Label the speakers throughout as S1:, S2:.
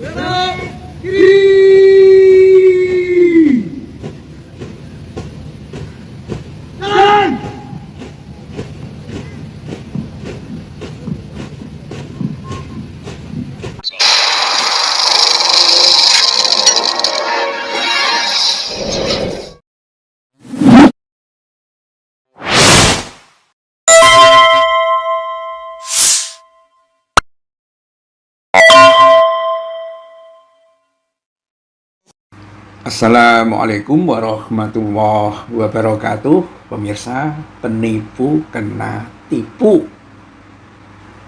S1: Belok kiri. Jalan.
S2: Assalamualaikum warahmatullahi wabarakatuh. Pemirsa, penipu kena tipu.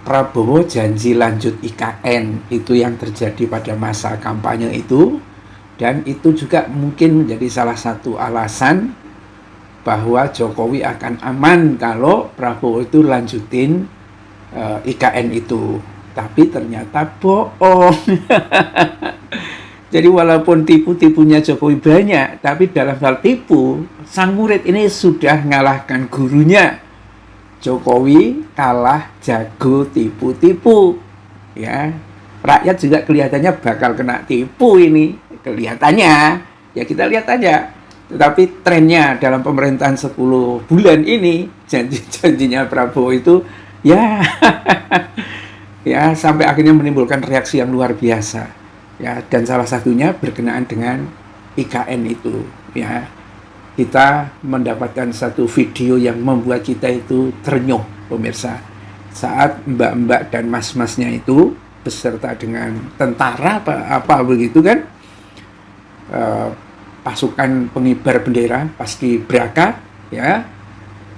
S2: Prabowo janji lanjut IKN, itu yang terjadi pada masa kampanye itu. Dan itu juga mungkin menjadi salah satu alasan bahwa Jokowi akan aman kalau Prabowo itu lanjutin IKN itu. Tapi ternyata bohong. Jadi walaupun tipu-tipunya Jokowi banyak, tapi dalam hal tipu, sang murid ini sudah mengalahkan gurunya. Jokowi kalah jago tipu-tipu. Ya, rakyat juga kelihatannya bakal kena tipu ini. Kelihatannya, ya kita lihat aja. Tetapi trennya dalam pemerintahan 10 bulan ini, janji-janjinya Prabowo itu, ya, ya sampai akhirnya menimbulkan reaksi yang luar biasa. Ya, dan salah satunya berkenaan dengan IKN itu. Ya, kita mendapatkan satu video yang membuat kita itu ternyuh, pemirsa. Saat mbak-mbak dan mas-masnya itu beserta dengan tentara apa begitu kan, pasukan pengibar bendera paskibraka, ya,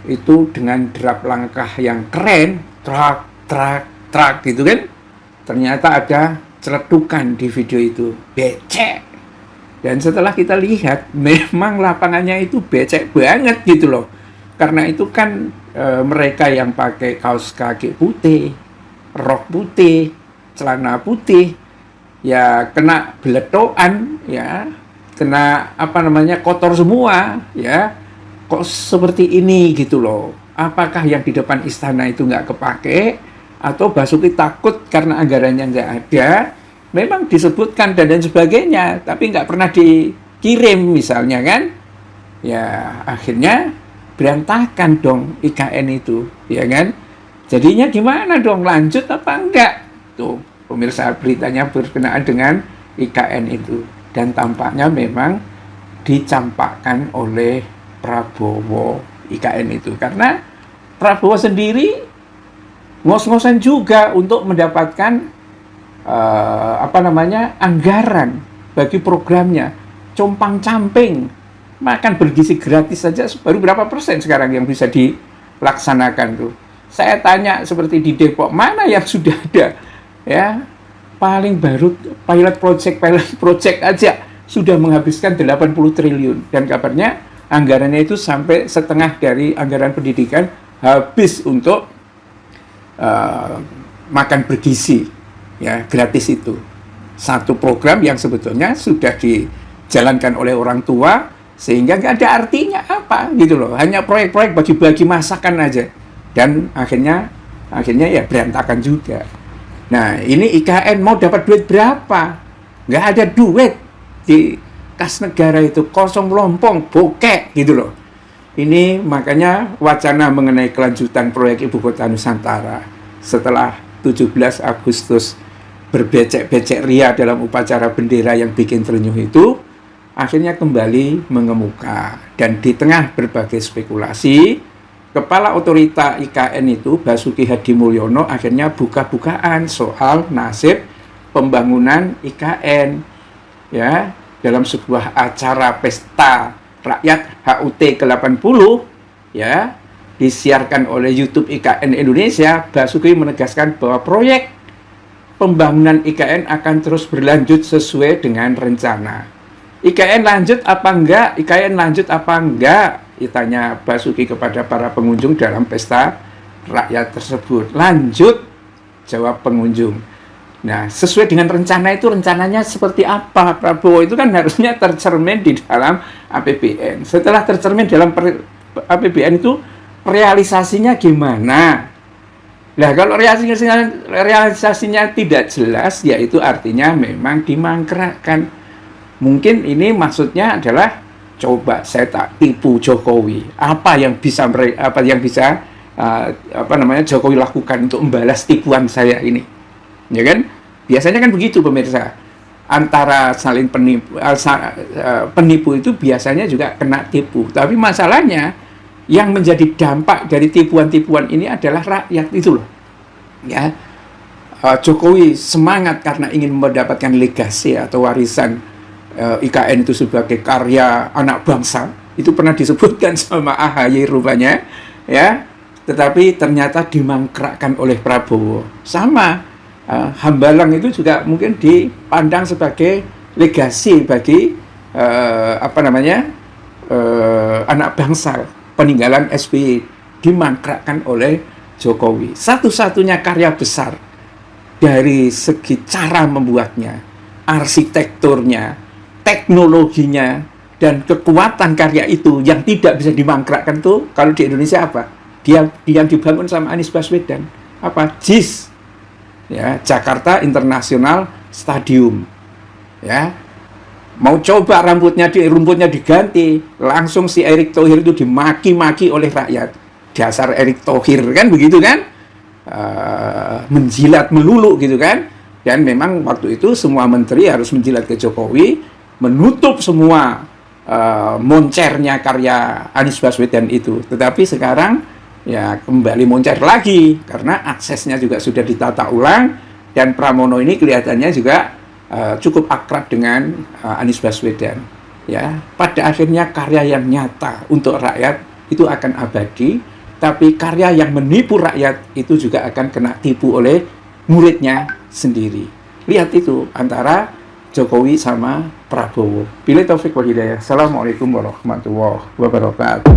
S2: itu dengan derap langkah yang keren, trak trak trak gitu kan. Ternyata ada celetukan di video itu, becek. Dan setelah kita lihat, memang lapangannya itu becek banget gitu loh. Karena itu kan mereka yang pakai kaos kaki putih, rok putih, celana putih, ya kena beletokan, ya kena kotor semua, ya. Kok seperti ini gitu loh. Apakah yang di depan istana itu nggak kepake? Atau Basuki takut karena anggarannya nggak ada, memang disebutkan dan sebagainya, tapi nggak pernah dikirim misalnya kan, ya akhirnya berantakan dong IKN itu, ya kan, jadinya gimana dong, lanjut apa enggak, tuh pemirsa, beritanya berkenaan dengan IKN itu, dan tampaknya memang dicampakkan oleh Prabowo IKN itu, karena Prabowo sendiri ngos-ngosan juga untuk mendapatkan anggaran bagi programnya, compang-camping, makan bergizi gratis saja baru berapa persen sekarang yang bisa dilaksanakan tuh. Saya tanya seperti di Depok, mana yang sudah ada, ya, paling baru pilot project aja sudah menghabiskan 80 triliun, dan kabarnya anggarannya itu sampai setengah dari anggaran pendidikan habis untuk makan bergizi, ya, gratis itu. Satu program yang sebetulnya sudah dijalankan oleh orang tua, sehingga nggak ada artinya apa gitu loh, hanya proyek-proyek bagi-bagi masakan aja, dan akhirnya ya berantakan juga. Nah, ini IKN mau dapat duit berapa? Nggak ada duit di kas negara, itu kosong lompong, bokek gitu loh. Ini makanya wacana mengenai kelanjutan proyek Ibu Kota Nusantara setelah 17 Agustus berbecek-becek ria dalam upacara bendera yang bikin ternyuh itu akhirnya kembali mengemuka. Dan di tengah berbagai spekulasi, Kepala Otorita IKN itu Basuki Hadimulyono akhirnya buka-bukaan soal nasib pembangunan IKN, ya, dalam sebuah acara pesta rakyat HUT ke-80, ya, disiarkan oleh YouTube IKN Indonesia. Basuki menegaskan bahwa proyek pembangunan IKN akan terus berlanjut sesuai dengan rencana. IKN lanjut apa enggak? IKN lanjut apa enggak? Ditanya Basuki kepada para pengunjung dalam pesta rakyat tersebut. Lanjut, jawab pengunjung. Nah, sesuai dengan rencana itu, rencananya seperti apa? Prabowo itu kan harusnya tercermin di dalam APBN. Setelah tercermin dalam APBN itu, realisasinya gimana? Nah, kalau realisasinya tidak jelas, yaitu artinya memang dimangkrakkan. Mungkin ini maksudnya adalah coba saya tak tipu Jokowi. Apa yang bisa Jokowi lakukan untuk membalas tipuan saya ini? Ya kan? Biasanya kan begitu pemirsa. Antara saling penipu itu biasanya juga kena tipu. Tapi masalahnya yang menjadi dampak dari tipuan-tipuan ini adalah rakyat itu loh. Ya, Jokowi semangat karena ingin mendapatkan legasi atau warisan IKN itu sebagai karya anak bangsa. Itu pernah disebutkan sama AHY rupanya, ya. Tetapi ternyata dimangkrakkan oleh Prabowo. Sama, Hambalang itu juga mungkin dipandang sebagai legasi bagi anak bangsa. Peninggalan SBY dimangkrakkan oleh Jokowi. Satu-satunya karya besar dari segi cara membuatnya, arsitekturnya, teknologinya, dan kekuatan karya itu yang tidak bisa dimangkrakkan tuh kalau di Indonesia apa? Yang dibangun sama Anies Baswedan. Apa? JIS. Ya, Jakarta International Stadium. Ya. Mau coba rumputnya diganti, langsung si Erick Thohir itu dimaki-maki oleh rakyat. Dasar Erick Thohir kan begitu kan? Menjilat melulu gitu kan? Dan memang waktu itu semua menteri harus menjilat ke Jokowi, menutup semua moncernya karya Anies Baswedan itu. Tetapi sekarang ya kembali moncer lagi karena aksesnya juga sudah ditata ulang dan Pramono ini kelihatannya juga cukup akrab dengan Anies Baswedan. Ya, pada akhirnya karya yang nyata untuk rakyat itu akan abadi, tapi karya yang menipu rakyat itu juga akan kena tipu oleh muridnya sendiri. Lihat itu antara Jokowi sama Prabowo. Billahi taufik wal hidayah. Assalamualaikum warahmatullahi wabarakatuh.